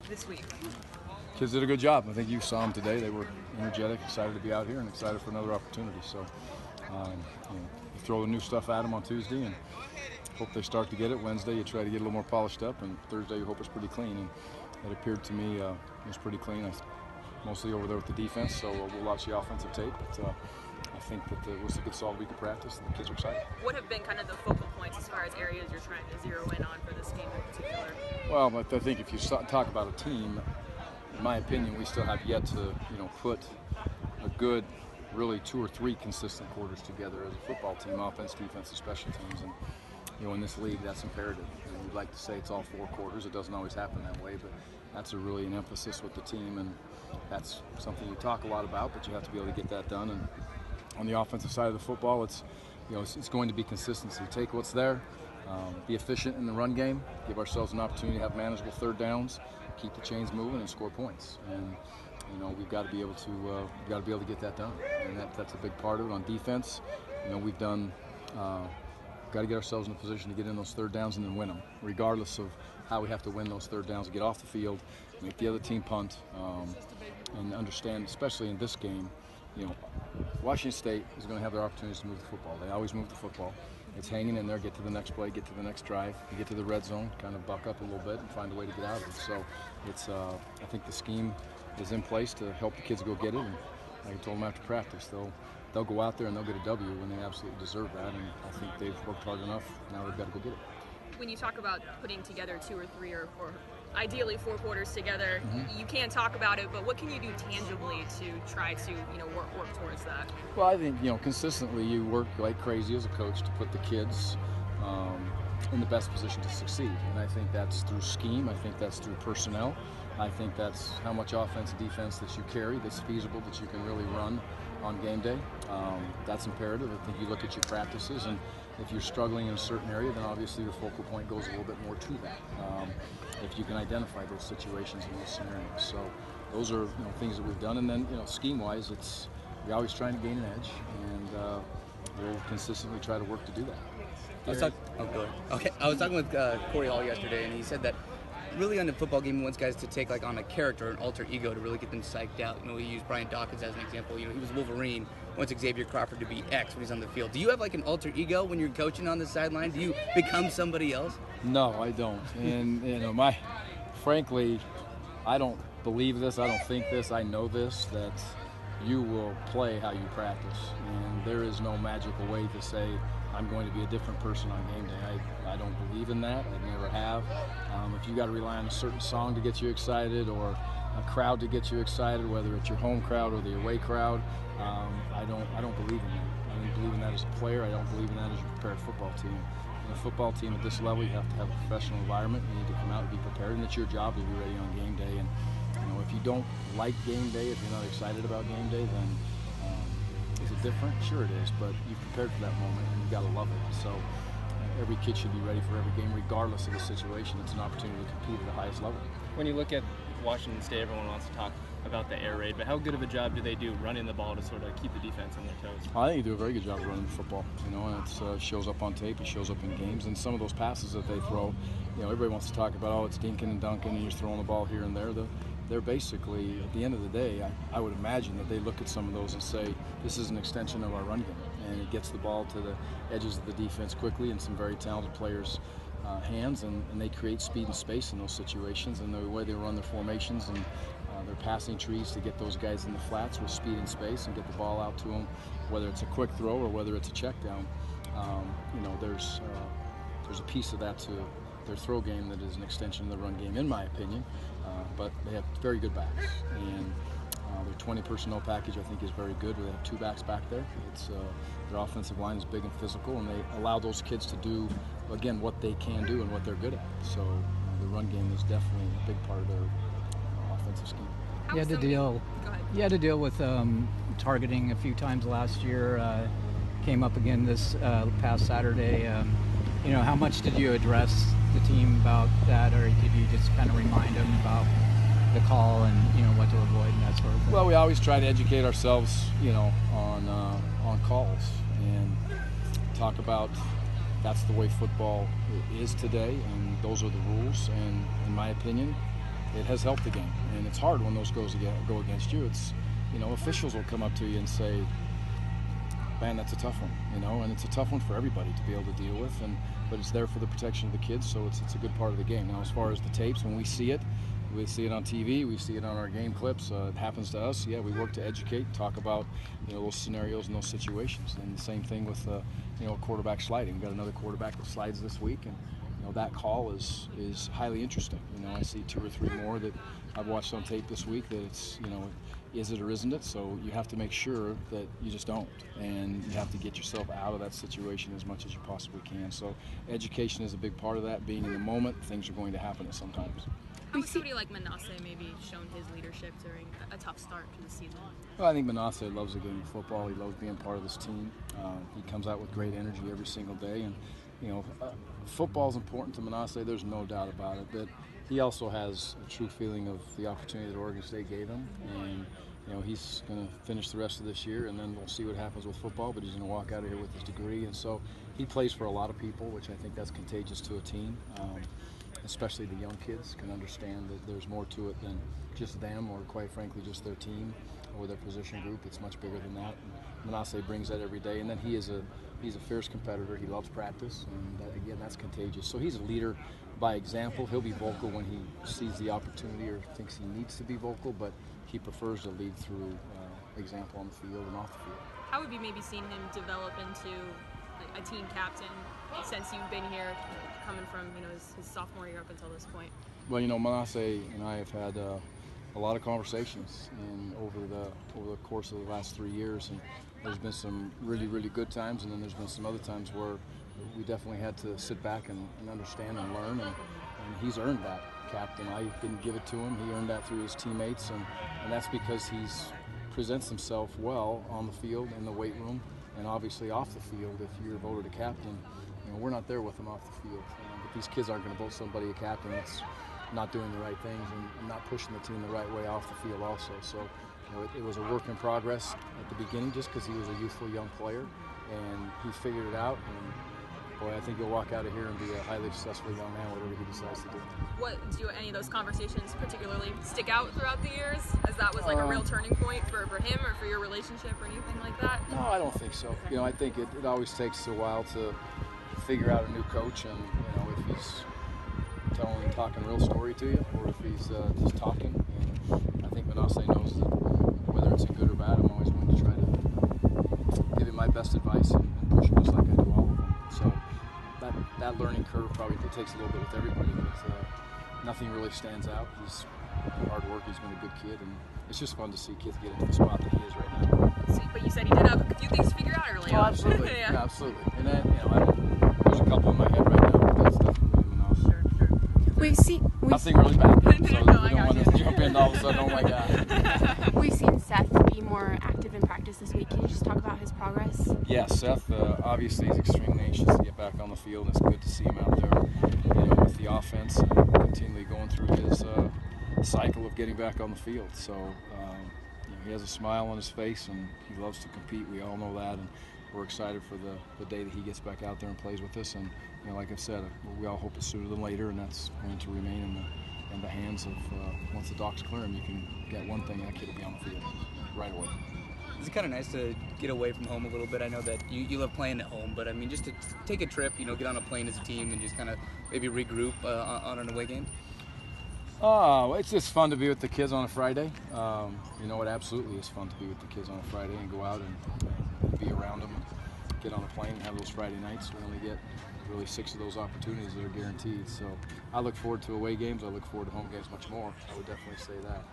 this week? Kids did a good job. I think you saw them today. They were energetic, excited to be out here, and excited for another opportunity. So, you throw the new stuff at them on Tuesday, and hope they start to get it. Wednesday, you try to get a little more polished up, and Thursday, you hope it's pretty clean. And it appeared to me it was pretty clean. I was mostly over there with the defense, so we'll watch the offensive tape. But I think that it was a good solid week of practice, and the kids are excited. What have been kind of the focal points as far as areas you're trying to zero in on for this game in particular? Well, I think if you talk about a team, in my opinion, we still have yet to, put a good, really 2 or 3 consistent quarters together as a football team, offense, defense, and special teams. And in this league, that's imperative. And we'd like to say it's all 4 quarters. It doesn't always happen that way, but that's really an emphasis with the team, and that's something you talk a lot about, but you have to be able to get that done. And on the offensive side of the football, it's going to be consistency. Take what's there, be efficient in the run game, give ourselves an opportunity to have manageable third downs, keep the chains moving, and score points. And we've got to be able to get that done, and that's a big part of it. On defense, we've done. Got to get ourselves in a position to get in those third downs and then win them, regardless of how we have to win those third downs. Get off the field, make the other team punt, and understand, especially in this game, Washington State is going to have their opportunities to move the football. They always move the football. It's hanging in there. Get to the next play, get to the next drive, you get to the red zone, kind of buck up a little bit and find a way to get out of it. So it's I think the scheme is in place to help the kids go get it. And like I told them after practice, they'll go out there and they'll get a W when they absolutely deserve that. And I think they've worked hard enough. Now they've got to go get it. When you talk about putting together 2 or 3 or ideally 4 quarters together, you can talk about it, but what can you do tangibly to try to work towards that? Well, I think consistently you work like crazy as a coach to put the kids in the best position to succeed, and I think that's through scheme. I think that's through personnel. I think that's how much offense and defense that you carry that's feasible, that you can really run on game day. That's imperative. I think you look at your practices, and if you're struggling in a certain area, then obviously your focal point goes a little bit more to that. If you can identify those situations and those scenarios. So those are things that we've done. And then scheme-wise, you're always trying to gain an edge, and we'll consistently try to work to do that. I was talking with Corey Hall yesterday, and he said that really on the football game, he wants guys to take on a character, an alter ego, to really get them psyched out. He used Brian Dawkins as an example. He was Wolverine. Wants Xavier Crawford to be X when he's on the field. Do you have an alter ego when you're coaching on the sideline? Do you become somebody else? No, I don't. And frankly, I don't believe this. I don't think this. I know this, that you will play how you practice, and there is no magical way to say I'm going to be a different person on game day. I don't believe in that. I never have. If you got to rely on a certain song to get you excited, or a crowd to get you excited, whether it's your home crowd or the away crowd, I don't believe in that. I don't believe in that as a player. I don't believe in that as a prepared football team. In a football team at this level, you have to have a professional environment. You need to come out and be prepared, and it's your job to be ready on game day. And if you don't like game day, if you're not excited about game day, then is it different? Sure it is, but you've prepared for that moment, and you've got to love it. So every kid should be ready for every game, regardless of the situation. It's an opportunity to compete at the highest level. When you look at Washington State, everyone wants to talk about the air raid, but how good of a job do they do running the ball to sort of keep the defense on their toes? I think they do a very good job of running the football, and it shows up on tape, it shows up in games, and some of those passes that they throw, everybody wants to talk about, it's dinking and dunking, and you're throwing the ball here and there. They're basically, at the end of the day, I would imagine that they look at some of those and say, this is an extension of our run game, and it gets the ball to the edges of the defense quickly in some very talented players' hands, and they create speed and space in those situations, and the way they run their formations and their passing trees to get those guys in the flats with speed and space and get the ball out to them, whether it's a quick throw or whether it's a check down. There's a piece of that to their throw game that is an extension of the run game, in my opinion. But they have very good backs, and their 20 personnel package I think is very good. They have 2 backs back there. Their offensive line is big and physical, and they allow those kids to do, again, what they can do and what they're good at. So the run game is definitely a big part of their offensive scheme. You had to deal with targeting a few times last year. Came up again this past Saturday. How much did you address the team about that, or did you just kind of remind them about the call and what to avoid and that sort of thing? Well, we always try to educate ourselves, on calls and talk about that's the way football is today, and those are the rules. And in my opinion, it has helped the game. And it's hard when those goes go against you. It's, you know, officials will come up to you and say, man, that's a tough one, you know, and it's a tough one for everybody to be able to deal with, but it's there for the protection of the kids, so it's a good part of the game. Now, as far as the tapes, when we see it on TV, we see it on our game clips. It happens to us. Yeah, we work to educate, talk about, you know, those scenarios and those situations. And the same thing with, you know, a quarterback sliding. We got another quarterback that slides this week, and you know that call is highly interesting. You know, I see 2 or 3 more that I've watched on tape this week that it's, you know, is it or isn't it? So you have to make sure that you just don't, and you have to get yourself out of that situation as much as you possibly can. So education is a big part of that. Being in the moment, things are going to happen sometimes. How has somebody like Manasseh maybe shown his leadership during a tough start to the season? Well, I think Manasseh loves the game of football. He loves being part of this team. He comes out with great energy every single day, and you know, football is important to Manasseh. There's no doubt about it. But he also has a true feeling of the opportunity that Oregon State gave him, and you know, he's going to finish the rest of this year, and then we'll see what happens with football. But he's going to walk out of here with his degree, and so he plays for a lot of people, which I think that's contagious to a team. Especially the young kids can understand that there's more to it than just them, or quite frankly just their team or their position group. It's much bigger than that. And Manasseh brings that every day, and then he's a fierce competitor. He loves practice, and that, again, that's contagious. So he's a leader by example. He'll be vocal when he sees the opportunity or thinks he needs to be vocal, but he prefers to lead through example on the field and off the field. How have you maybe seen him develop into a team captain since you've been here, coming from, you know, his sophomore year up until this point? Well, you know, Manasseh and I have had a lot of conversations over the course of the last 3 years, and there's been some really, really good times, and then there's been some other times where we definitely had to sit back and understand and learn, and he's earned that captain. I didn't give it to him. He earned that through his teammates, and that's because he's presents himself well on the field, in the weight room, and obviously off the field. If you're voted a captain, you know, we're not there with him off the field. But these kids aren't going to vote somebody a captain that's not doing the right things and not pushing the team the right way off the field also. So, you know, it was a work in progress at the beginning just because he was a youthful young player, and he figured it out. And boy, I think he'll walk out of here and be a highly successful young man, whatever he decides to do. What do any of those conversations particularly stick out throughout the years, as that was like a real turning point for him or for your relationship or anything like that? No, I don't think so. You know, I think it always takes a while to figure out a new coach, and you know, if he's talking real story to you, or if he's just talking. And I think Manasseh knows that whether it's good or bad, I'm always going to try to give him my best advice and push him just like I do all of them. So that learning curve probably takes a little bit with everybody, but nothing really stands out. He's hard work. He's been a good kid, and it's just fun to see kids get into the spot that he is right now. But you said he did have a few things to figure out early on. Absolutely. Yeah, absolutely. And then, you know, there's a couple in my head right now, but that's definitely Manasseh. Sure. Nothing really bad. So No, we I don't got want you. to jump in all of a sudden, oh my God. We've seen Seth be more active in practice this week. Can you just talk about his progress? Yeah, Seth obviously is extremely anxious to get back on the field. It's good to see him out there, you know, with the offense and continually going through his cycle of getting back on the field. So you know, he has a smile on his face, and he loves to compete. We all know that, and we're excited for the day that he gets back out there and plays with us. And you know, like I said, we all hope it's sooner than later, and that's going to remain in the hands of once the docs clear him. You can get one thing, that kid will be on the field right away. Is it kind of nice to get away from home a little bit? I know that you love playing at home, but I mean, just to take a trip, you know, get on a plane as a team and just kind of maybe regroup on an away game? Oh, it's just fun to be with the kids on a Friday. You know, it absolutely is fun to be with the kids on a Friday and go out and be around them and get on a plane and have those Friday nights. We only get really 6 of those opportunities that are guaranteed. So I look forward to away games. I look forward to home games much more. I would definitely say that.